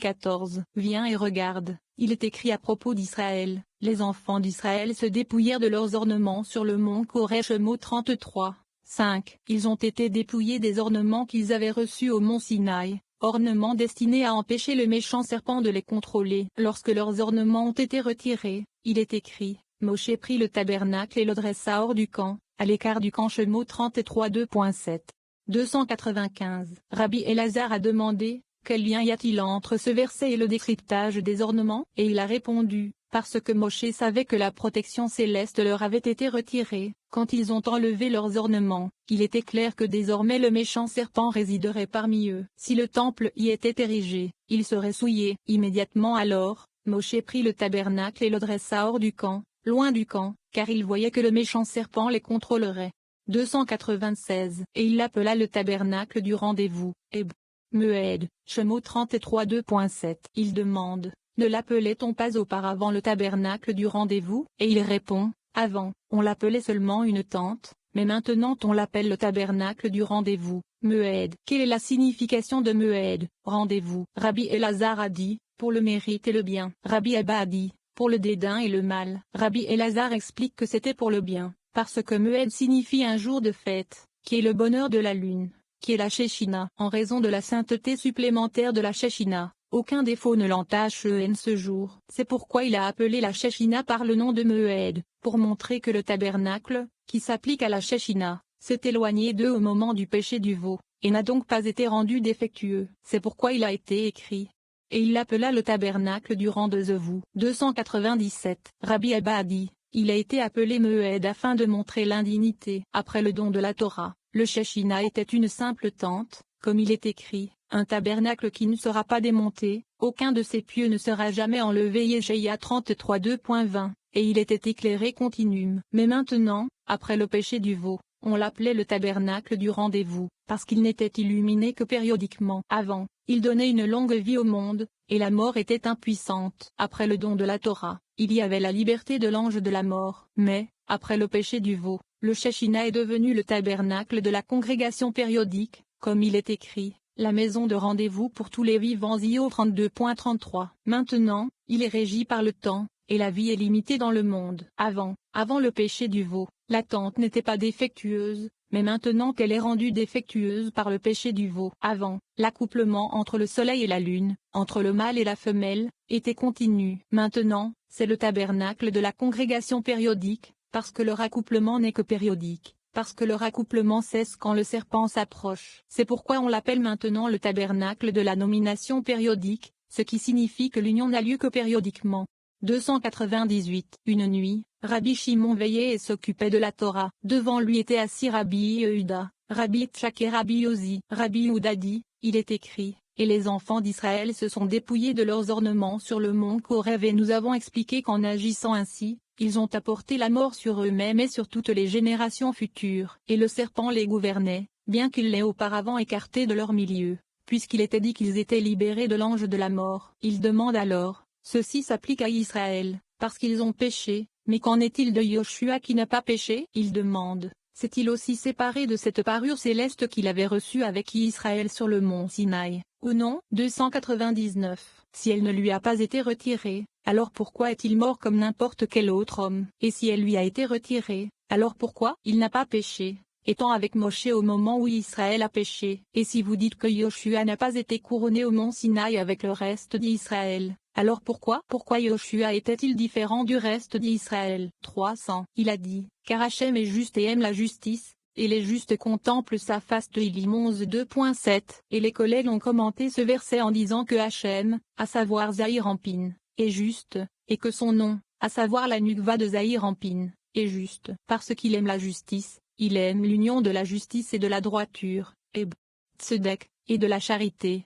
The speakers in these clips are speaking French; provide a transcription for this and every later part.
14. Viens et regarde, il est écrit à propos d'Israël, les enfants d'Israël se dépouillèrent de leurs ornements sur le mont Koré. Shemot 33. 5. Ils ont été dépouillés des ornements qu'ils avaient reçus au mont Sinaï, ornements destinés à empêcher le méchant serpent de les contrôler. Lorsque leurs ornements ont été retirés, il est écrit, Moshe prit le tabernacle et le dressa hors du camp, à l'écart du camp. Shemot 33. 2.7. 295. Rabbi Elazar a demandé, quel lien y a-t-il entre ce verset et le décryptage des ornements? Et il a répondu, parce que Moshe savait que la protection céleste leur avait été retirée, quand ils ont enlevé leurs ornements, il était clair que désormais le méchant serpent résiderait parmi eux. Si le temple y était érigé, il serait souillé. Immédiatement alors, Moshe prit le tabernacle et le dressa hors du camp, loin du camp, car il voyait que le méchant serpent les contrôlerait. 296. Et il l'appela le tabernacle du rendez-vous, Moed. Shemot 33. 2.7. Il demande, ne l'appelait-on pas auparavant le tabernacle du rendez-vous? Et il répond, avant, on l'appelait seulement une tente, mais maintenant on l'appelle le tabernacle du rendez-vous, Moed. Quelle est la signification de Moed, rendez-vous? Rabbi Elazar a dit, pour le mérite et le bien. Rabbi Abba a dit, pour le dédain et le mal. Rabbi Elazar explique que c'était pour le bien, parce que Moed signifie un jour de fête, qui est le bonheur de la lune, qui est la Shechina. En raison de la sainteté supplémentaire de la Shechina, aucun défaut ne l'entache ce jour. C'est pourquoi il a appelé la Shechina par le nom de Moed, pour montrer que le tabernacle, qui s'applique à la Shechina, s'est éloigné d'eux au moment du péché du veau, et n'a donc pas été rendu défectueux. C'est pourquoi il a été écrit. Et il l'appela le tabernacle du rendez-vous. 297. Rabbi Abba a dit, il a été appelé Moed afin de montrer l'indignité. Après le don de la Torah, le Shechina était une simple tente, comme il est écrit, un tabernacle qui ne sera pas démonté, aucun de ses pieux ne sera jamais enlevé. Yeshaïa 33. 2.20, et il était éclairé continuum. Mais maintenant, après le péché du veau, on l'appelait le tabernacle du rendez-vous, parce qu'il n'était illuminé que périodiquement. Avant, il donnait une longue vie au monde, et la mort était impuissante. Après le don de la Torah, il y avait la liberté de l'ange de la mort. Mais, après le péché du veau, le Shechina est devenu le tabernacle de la congrégation périodique, comme il est écrit, la maison de rendez-vous pour tous les vivants. Io 32.33. Maintenant, il est régi par le temps, et la vie est limitée dans le monde. Avant le péché du veau, la tente n'était pas défectueuse, mais maintenant qu'elle est rendue défectueuse par le péché du veau. Avant, l'accouplement entre le soleil et la lune, entre le mâle et la femelle, était continu. Maintenant, c'est le tabernacle de la congrégation périodique, parce que leur accouplement n'est que périodique, parce que leur accouplement cesse quand le serpent s'approche. C'est pourquoi on l'appelle maintenant le tabernacle de la nomination périodique, ce qui signifie que l'union n'a lieu que périodiquement. 298. Une nuit, Rabbi Shimon veillait et s'occupait de la Torah. Devant lui étaient assis Rabbi Yehuda, Rabbi Tchak et Rabbi Yosi. Rabbi Yehuda dit, il est écrit, et les enfants d'Israël se sont dépouillés de leurs ornements sur le mont Korev, et nous avons expliqué qu'en agissant ainsi, ils ont apporté la mort sur eux-mêmes et sur toutes les générations futures. Et le serpent les gouvernait, bien qu'il l'ait auparavant écarté de leur milieu, puisqu'il était dit qu'ils étaient libérés de l'ange de la mort. Il demande alors, ceci s'applique à Israël, parce qu'ils ont péché, mais qu'en est-il de Yoshua qui n'a pas péché? Il demande, s'est-il aussi séparé de cette parure céleste qu'il avait reçue avec Israël sur le mont Sinaï, ou non? 299. Si elle ne lui a pas été retirée, alors pourquoi est-il mort comme n'importe quel autre homme? Et si elle lui a été retirée, alors pourquoi il n'a pas péché, étant avec Moshe au moment où Israël a péché? Et si vous dites que Yoshua n'a pas été couronné au mont Sinaï avec le reste d'Israël, alors pourquoi Yoshua était-il différent du reste d'Israël? 300. Il a dit, car Hachem est juste et aime la justice, et les justes contemplent sa face. De Élim 11. 2.7. Et les collègues ont commenté ce verset en disant que Hachem, à savoir Zahir Anpin, est juste, et que son nom, à savoir la Nukva de Zahir Anpin, est juste. Parce qu'il aime la justice, il aime l'union de la justice et de la droiture, Tzedek, et de la charité,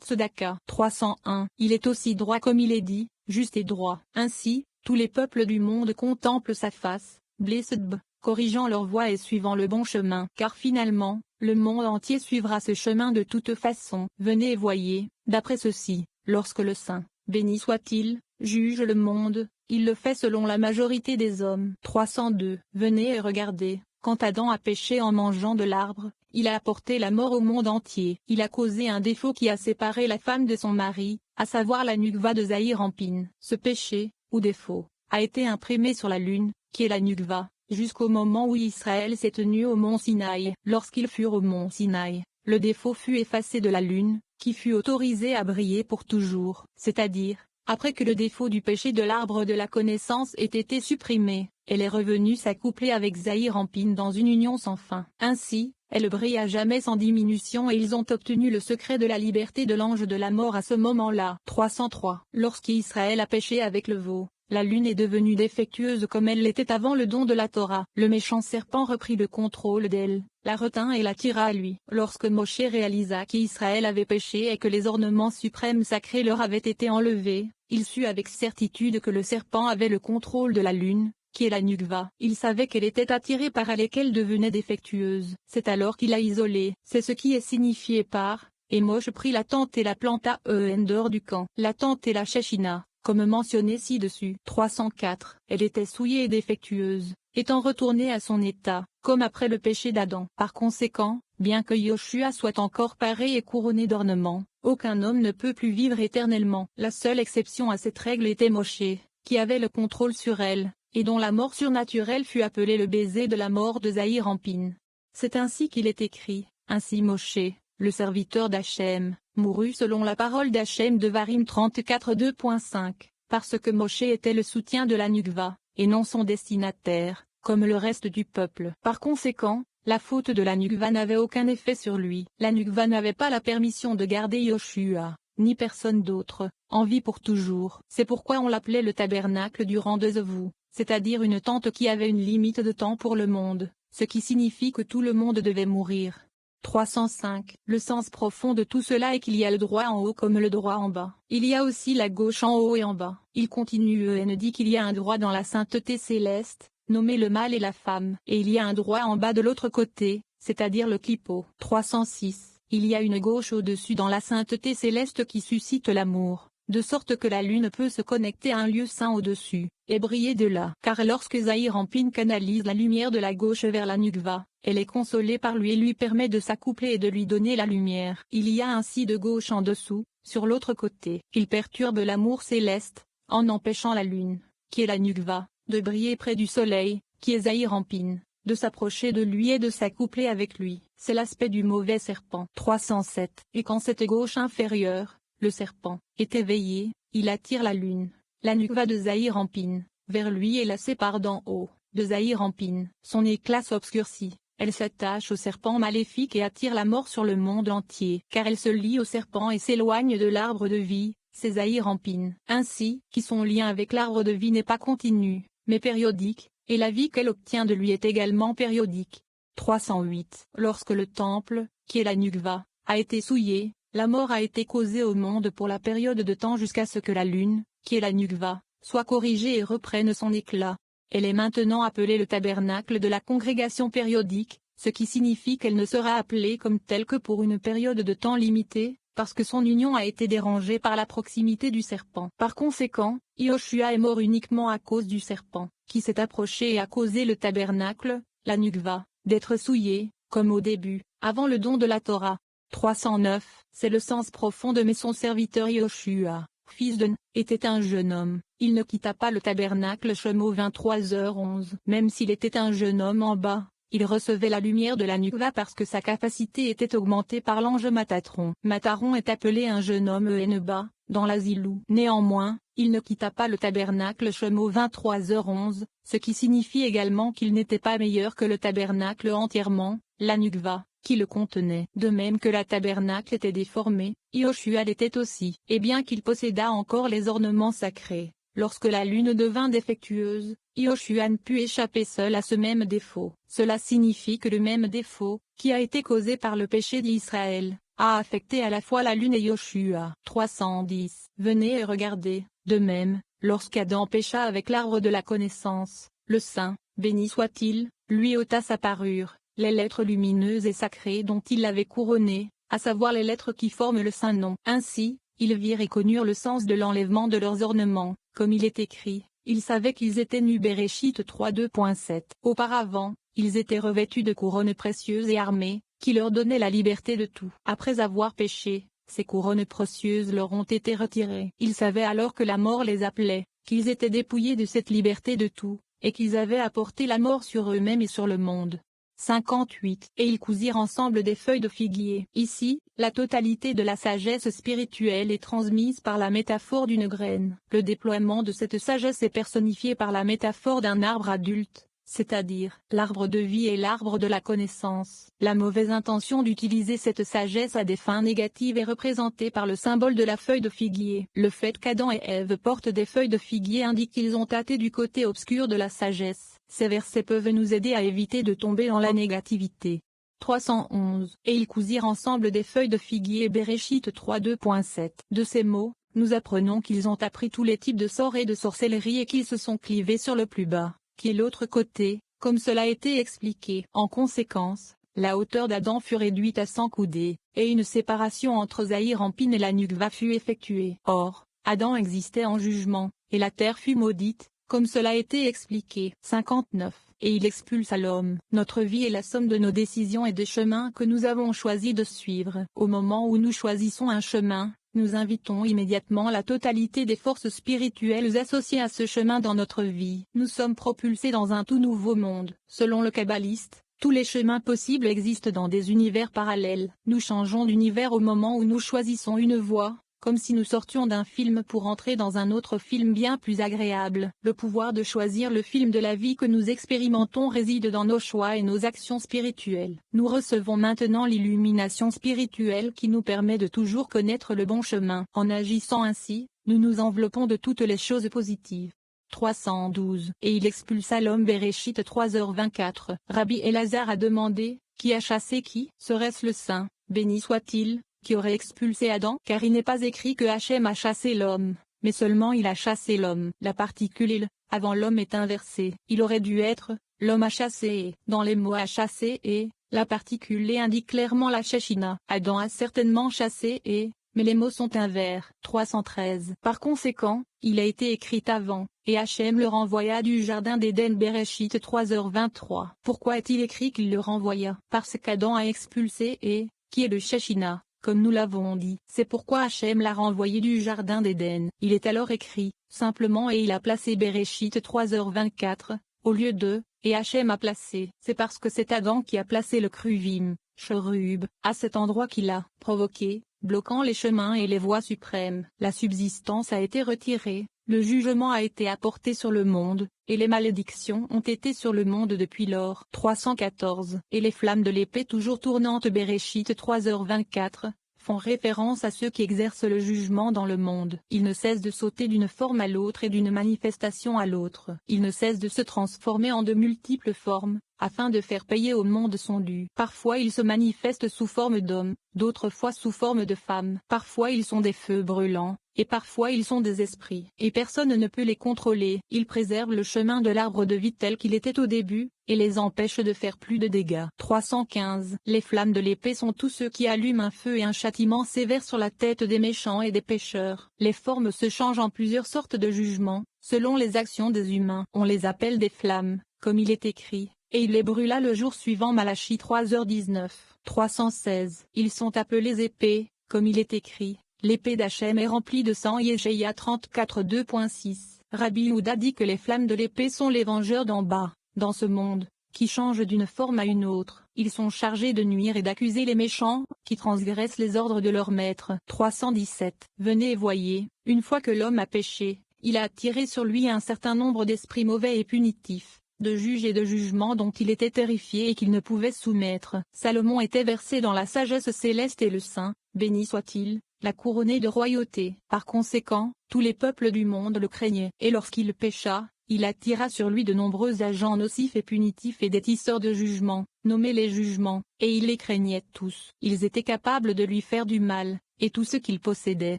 Tzedaka. 301. Il est aussi droit comme il est dit, juste et droit. Ainsi, tous les peuples du monde contemplent sa face, Blessed, corrigeant leur voie et suivant le bon chemin. Car finalement, le monde entier suivra ce chemin de toute façon. Venez et voyez, d'après ceci, lorsque le Saint, béni soit-il, juge le monde, il le fait selon la majorité des hommes. 302. Venez et regardez, quand Adam a péché en mangeant de l'arbre, Il a apporté la mort au monde entier. Il a causé un défaut qui a séparé la femme de son mari, à savoir la Nukva de Zahir-Anpin. Ce péché, ou défaut, a été imprimé sur la lune, qui est la Nukva, jusqu'au moment où Israël s'est tenu au mont Sinaï. Lorsqu'ils furent au mont Sinaï, le défaut fut effacé de la lune, qui fut autorisée à briller pour toujours, c'est-à-dire, après que le défaut du péché de l'arbre de la connaissance ait été supprimé, elle est revenue s'accoupler avec Zahir-Anpin dans une union sans fin. Ainsi, elle brille à jamais sans diminution et ils ont obtenu le secret de la liberté de l'ange de la mort à ce moment-là. 303. Lorsqu'Israël a péché avec le veau, la lune est devenue défectueuse comme elle l'était avant le don de la Torah. Le méchant serpent reprit le contrôle d'elle, la retint et la tira à lui. Lorsque Moshe réalisa qu'Israël avait péché et que les ornements suprêmes sacrés leur avaient été enlevés, il sut avec certitude que le serpent avait le contrôle de la lune, qui est la Nukva. Il savait qu'elle était attirée par elle et qu'elle devenait défectueuse. C'est alors qu'il l'a isolée. C'est ce qui est signifié par « Et Moshe prit la tente et la planta dehors du camp ». La tente et la Shechina, comme mentionné ci-dessus. 304. Elle était souillée et défectueuse, étant retournée à son état, comme après le péché d'Adam. Par conséquent, bien que Yoshua soit encore paré et couronné d'ornements, aucun homme ne peut plus vivre éternellement. La seule exception à cette règle était Moshe, qui avait le contrôle sur elle, et dont la mort surnaturelle fut appelée le baiser de la mort de Zahir-Anpin. C'est ainsi qu'il est écrit, ainsi Moshe, le serviteur d'Hachem, mourut selon la parole d'Hachem de Varim 34 2.5, parce que Moshe était le soutien de la Nukva, et non son destinataire, comme le reste du peuple. Par conséquent, la faute de la Nukva n'avait aucun effet sur lui. La Nukva n'avait pas la permission de garder Yoshua, ni personne d'autre, en vie pour toujours. C'est pourquoi on l'appelait le tabernacle du rendez-vous, c'est-à-dire une tente qui avait une limite de temps pour le monde, ce qui signifie que tout le monde devait mourir. 305. Le sens profond de tout cela est qu'il y a le droit en haut comme le droit en bas. Il y a aussi la gauche en haut et en bas. Il continue et dit qu'il y a un droit dans la sainteté céleste, nommé le mâle et la femme. Et il y a un droit en bas de l'autre côté, c'est-à-dire le clipo. 306. Il y a une gauche au-dessus dans la sainteté céleste qui suscite l'amour, de sorte que la lune peut se connecter à un lieu saint au-dessus, et briller de là. Car lorsque Zahir-Anpin canalise la lumière de la gauche vers la Nukva, elle est consolée par lui et lui permet de s'accoupler et de lui donner la lumière. Il y a ainsi de gauche en dessous, sur l'autre côté. Il perturbe l'amour céleste, en empêchant la lune, qui est la Nukva, de briller près du soleil, qui est Zahir-Anpin, de s'approcher de lui et de s'accoupler avec lui. C'est l'aspect du mauvais serpent. 307. Et quand cette gauche inférieure, le serpent, est éveillé, il attire la lune, la Nukva de Zahir-Anpin, vers lui et la sépare d'en haut, de Zahir-Anpin. Son éclat s'obscurcit, elle s'attache au serpent maléfique et attire la mort sur le monde entier. Car elle se lie au serpent et s'éloigne de l'arbre de vie, c'est Zahir-Anpin. Ainsi, qui son lien avec l'arbre de vie n'est pas continu, mais périodique, et la vie qu'elle obtient de lui est également périodique. 308. Lorsque le temple, qui est la Nukva, a été souillé, la mort a été causée au monde pour la période de temps jusqu'à ce que la lune, qui est la Nukva, soit corrigée et reprenne son éclat. Elle est maintenant appelée le tabernacle de la congrégation périodique, ce qui signifie qu'elle ne sera appelée comme telle que pour une période de temps limitée, parce que son union a été dérangée par la proximité du serpent. Par conséquent, Yoshua est mort uniquement à cause du serpent, qui s'est approché et a causé le tabernacle, la Nukva, d'être souillé, comme au début, avant le don de la Torah. 309. C'est le sens profond de mais son serviteur Yoshua, fils de Nun, était un jeune homme. Il ne quitta pas le tabernacle Shemo 23h11. Même s'il était un jeune homme en bas, il recevait la lumière de la Nukva parce que sa capacité était augmentée par l'ange Matatron. Mataron est appelé un jeune homme Eneba, dans l'Azilou. Néanmoins, il ne quitta pas le tabernacle Shemo 23h11, ce qui signifie également qu'il n'était pas meilleur que le tabernacle entièrement, la Nukva, qui le contenait. De même que la tabernacle était déformée, Yoshua l'était aussi. Et bien qu'il possédât encore les ornements sacrés, lorsque la lune devint défectueuse, Yoshua ne put échapper seul à ce même défaut. Cela signifie que le même défaut, qui a été causé par le péché d'Israël, a affecté à la fois la lune et Yoshua. 310. Venez et regardez. De même, lorsqu'Adam pécha avec l'arbre de la connaissance, le Saint, béni soit-il, lui ôta sa parure, les lettres lumineuses et sacrées dont il l'avait couronné, à savoir les lettres qui forment le Saint Nom. Ainsi, ils virent et connurent le sens de l'enlèvement de leurs ornements, comme il est écrit. Ils savaient qu'ils étaient nus. Béréchit 3 2.7. Auparavant, ils étaient revêtus de couronnes précieuses et armés, qui leur donnait la liberté de tout. Après avoir péché, ces couronnes précieuses leur ont été retirées. Ils savaient alors que la mort les appelait, qu'ils étaient dépouillés de cette liberté de tout, et qu'ils avaient apporté la mort sur eux-mêmes et sur le monde. 58. Et ils cousirent ensemble des feuilles de figuier. Ici, la totalité de la sagesse spirituelle est transmise par la métaphore d'une graine. Le déploiement de cette sagesse est personnifié par la métaphore d'un arbre adulte, c'est-à-dire l'arbre de vie et l'arbre de la connaissance. La mauvaise intention d'utiliser cette sagesse à des fins négatives est représentée par le symbole de la feuille de figuier. Le fait qu'Adam et Ève portent des feuilles de figuier indique qu'ils ont tâté du côté obscur de la sagesse. Ces versets peuvent nous aider à éviter de tomber dans la négativité. 311. Et ils cousirent ensemble des feuilles de figuier. Béréchit 3:2.7. De ces mots, nous apprenons qu'ils ont appris tous les types de sorts et de sorcellerie et qu'ils se sont clivés sur le plus bas, qui est l'autre côté, comme cela a été expliqué. En conséquence, la hauteur d'Adam fut réduite à 100 coudées, et une séparation entre Zahir-Ampin et la Nukva fut effectuée. Or, Adam existait en jugement, et la terre fut maudite, comme cela a été expliqué. 59. Et il expulsa l'homme. Notre vie est la somme de nos décisions et des chemins que nous avons choisi de suivre. Au moment où nous choisissons un chemin, nous invitons immédiatement la totalité des forces spirituelles associées à ce chemin dans notre vie. Nous sommes propulsés dans un tout nouveau monde. Selon le kabbaliste, tous les chemins possibles existent dans des univers parallèles. Nous changeons d'univers au moment où nous choisissons une voie, comme si nous sortions d'un film pour entrer dans un autre film bien plus agréable. Le pouvoir de choisir le film de la vie que nous expérimentons réside dans nos choix et nos actions spirituelles. Nous recevons maintenant l'illumination spirituelle qui nous permet de toujours connaître le bon chemin. En agissant ainsi, nous nous enveloppons de toutes les choses positives. 312. Et il expulsa l'homme. Béréchit 3h24. Rabbi Elazar a demandé, qui a chassé qui? Serait-ce le Saint, béni soit-il, qui aurait expulsé Adam? Car il n'est pas écrit que Hachem a chassé l'homme, mais seulement il a chassé l'homme. La particule il, avant l'homme est inversée. Il aurait dû être, l'homme a chassé et, dans les mots a chassé et, la particule les indique clairement la Shechina. Adam a certainement chassé et, mais les mots sont invers. 313. Par conséquent, il a été écrit avant, et Hachem le renvoya du jardin d'Éden. Béréchit 3h23. Pourquoi est-il écrit qu'il le renvoya? Parce qu'Adam a expulsé et, qui est le Shechina, comme nous l'avons dit. C'est pourquoi Hachem l'a renvoyé du jardin d'Éden. Il est alors écrit, simplement, et il a placé Béréchit 3h24, au lieu de, et Hachem a placé. C'est parce que c'est Adam qui a placé le Kruvim, Chérub, à cet endroit qu'il a provoqué, bloquant les chemins et les voies suprêmes. La subsistance a été retirée, le jugement a été apporté sur le monde, et les malédictions ont été sur le monde depuis lors. 314. Et les flammes de l'épée toujours tournantes. Béréchit 3h24, font référence à ceux qui exercent le jugement dans le monde. Ils ne cessent de sauter d'une forme à l'autre et d'une manifestation à l'autre. Ils ne cessent de se transformer en de multiples formes, afin de faire payer au monde son dû. Parfois ils se manifestent sous forme d'hommes, d'autres fois sous forme de femmes. Parfois ils sont des feux brûlants, et parfois ils sont des esprits. Et personne ne peut les contrôler. Ils préservent le chemin de l'arbre de vie tel qu'il était au début, et les empêchent de faire plus de dégâts. 315. Les flammes de l'épée sont tous ceux qui allument un feu et un châtiment sévère sur la tête des méchants et des pécheurs. Les formes se changent en plusieurs sortes de jugements, selon les actions des humains. On les appelle des flammes, comme il est écrit. Et il les brûla le jour suivant. Malachie 3h19. 316. Ils sont appelés épées, comme il est écrit, l'épée d'Hachem est remplie de sang. Yéchaïa 34:2.6. Rabbi Yehuda dit que les flammes de l'épée sont les vengeurs d'en bas, dans ce monde, qui changent d'une forme à une autre. Ils sont chargés de nuire et d'accuser les méchants, qui transgressent les ordres de leur maître. 317. Venez et voyez, une fois que l'homme a péché, il a attiré sur lui un certain nombre d'esprits mauvais et punitifs, de juges et de jugements dont il était terrifié et qu'il ne pouvait soumettre. Salomon était versé dans la sagesse céleste et le Saint, béni soit-il, l'a couronné de royauté. Par conséquent, tous les peuples du monde le craignaient. Et lorsqu'il pécha, il attira sur lui de nombreux agents nocifs et punitifs et des tisseurs de jugement, nommés les jugements, et il les craignait tous. Ils étaient capables de lui faire du mal, et tout ce qu'il possédait,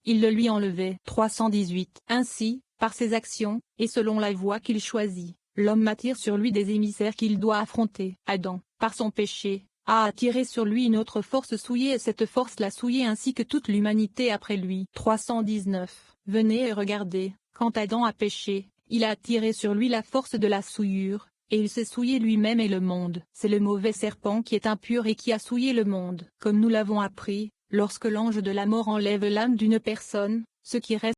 il le lui enlevait. 318. Ainsi, par ses actions, et selon la voie qu'il choisit, l'homme attire sur lui des émissaires qu'il doit affronter. Adam, par son péché, a attiré sur lui une autre force souillée et cette force l'a souillé ainsi que toute l'humanité après lui. 319. Venez et regardez, quand Adam a péché, il a attiré sur lui la force de la souillure, et il s'est souillé lui-même et le monde. C'est le mauvais serpent qui est impur et qui a souillé le monde. Comme nous l'avons appris, lorsque l'ange de la mort enlève l'âme d'une personne, ce qui reste